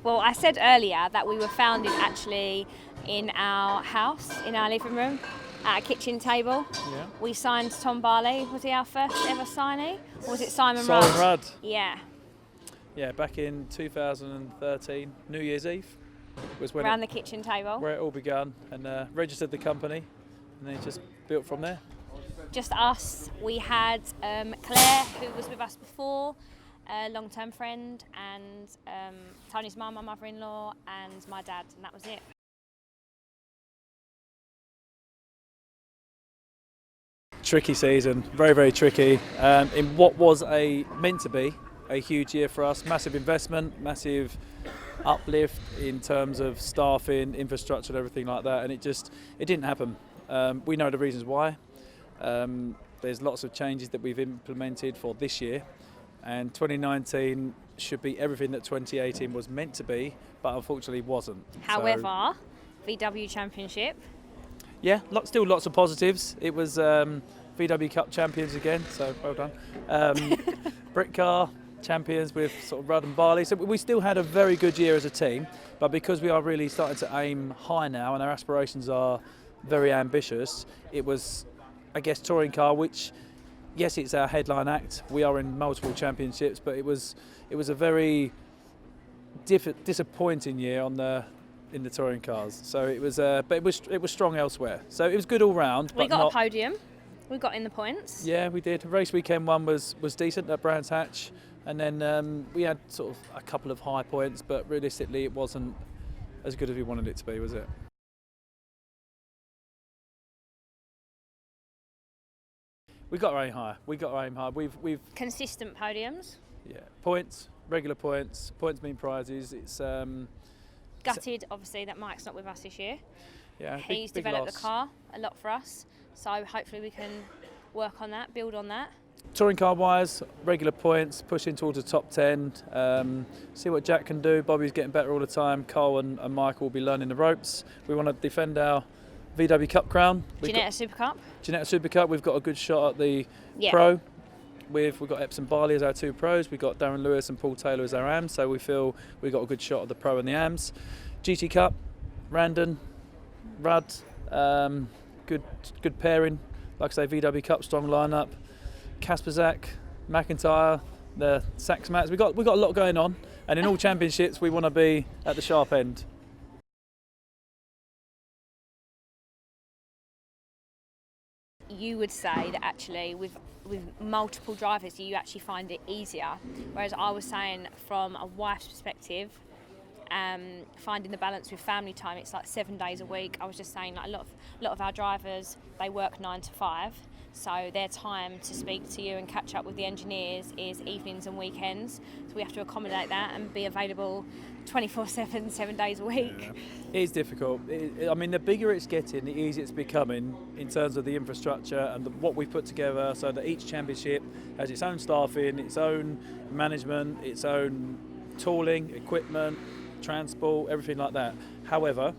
Well, I said earlier that we were founded actually in our house, in our living room, at a kitchen table. Yeah. We signed Tom Barley. Was he our first ever signee? Or was it Simon Simon Rudd? Rudd. Yeah. Yeah, back in 2013, New Year's Eve was when Around the kitchen table. where it all began, and registered the company, and then it just built from there. Just us. We had Claire, who was with us before, a long-term friend, and Tony's mum, my mother-in-law, and my dad, and that was it. Tricky season, very, very tricky. In what was meant to be a huge year for us, massive investment, massive uplift in terms of staffing, infrastructure, and everything like that, and it didn't happen. We know the reasons why. There's lots of changes that we've implemented for this year, and 2019 should be everything that 2018 was meant to be, but unfortunately wasn't. However, VW Championship. Yeah, still lots of positives. It was VW Cup champions again, so well done. Brick car champions with sort of Rudd and Barley. So we still had a very good year as a team, but because we are really starting to aim high now and our aspirations are very ambitious, it was, I guess, touring car, which, yes, it's our headline act. We are in multiple championships, but it was a very disappointing year in the touring cars. So it was, but it was strong elsewhere. So it was good all round. We got a podium. We got in the points. Yeah, we did. Race weekend one was decent at Brands Hatch, and then we had sort of a couple of high points, but realistically, it wasn't as good as we wanted it to be, was it? We got our aim high. We've Consistent podiums. Yeah, points, regular points. Points mean prizes. It's Gutted, obviously, that Mike's not with us this year. yeah. He's big developed loss. the car a lot for us, so hopefully we can work on that, build on that. Touring car wise, regular points, pushing towards the top 10. See what Jack can do. Bobby's getting better all the time. Carl and Michael will be learning the ropes. We want to defend our VW Cup crown. Ginetta Super Cup. Ginetta Super Cup, we've got a good shot at the Yeah. Pro. We've got Epsom Barley as our two pros. We've got Darren Lewis and Paul Taylor as our AMs, so we feel we've got a good shot at the Pro and the AMs. GT Cup, Randon, Rudd, good pairing. Like I say, VW Cup, strong lineup. Kasperzak, McIntyre, the Sachs Mats. We've got a lot going on, and in all championships we want to be at the sharp end. You would say that actually with multiple drivers you actually find it easier, whereas I was saying from a wife's perspective, finding the balance with family time, it's like 7 days a week. I was just saying, like a lot of our drivers, they work 9 to 5, so their time to speak to you and catch up with the engineers is evenings and weekends, so we have to accommodate that and be available 24/7, 7 days a week. Yeah. It is difficult. I mean, the bigger it's getting, the easier it's becoming in terms of the infrastructure and what we've put together, so that each championship has its own staffing, its own management, its own tooling, equipment, transport, everything like that. However,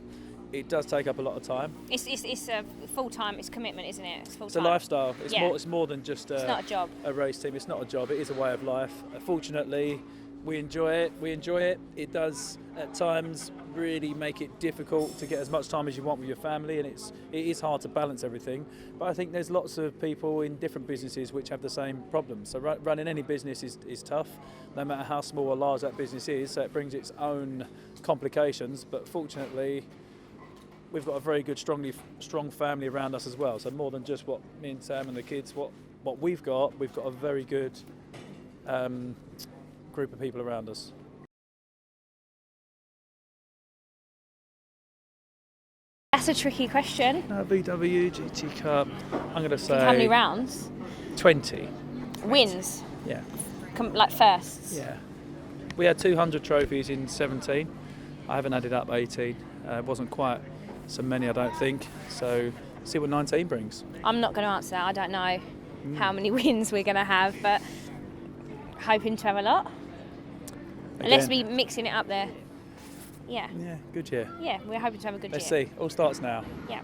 it does take up a lot of time. It's a full-time, it's commitment, isn't it? It's full-time. It's a lifestyle. Yeah. It's more than just It's not a job. a race team. It's not a job. It is a way of life. Fortunately, we enjoy it. It does at times really make it difficult to get as much time as you want with your family, and it is hard to balance everything. But I think there's lots of people in different businesses which have the same problem. So running any business is tough, no matter how small or large that business is. So it brings its own complications. But fortunately, we've got a very good, strong family around us as well. So more than just what me and Sam and the kids, what we've got a very good group of people around us. That's a tricky question. VW GT Cup, I'm going to say How many rounds? 20. Wins? Yeah. Like firsts? Yeah. We had 200 trophies in 17. I haven't added up 18. It wasn't quite so many, I don't think. So see what 19 brings. I'm not going to answer that. I don't know how many wins we're going to have, but hoping to have a lot. Again. Unless we mixing it up there. Yeah. Yeah, good year. Yeah, we're hoping to have a good Let's year. see. All starts now. Yeah.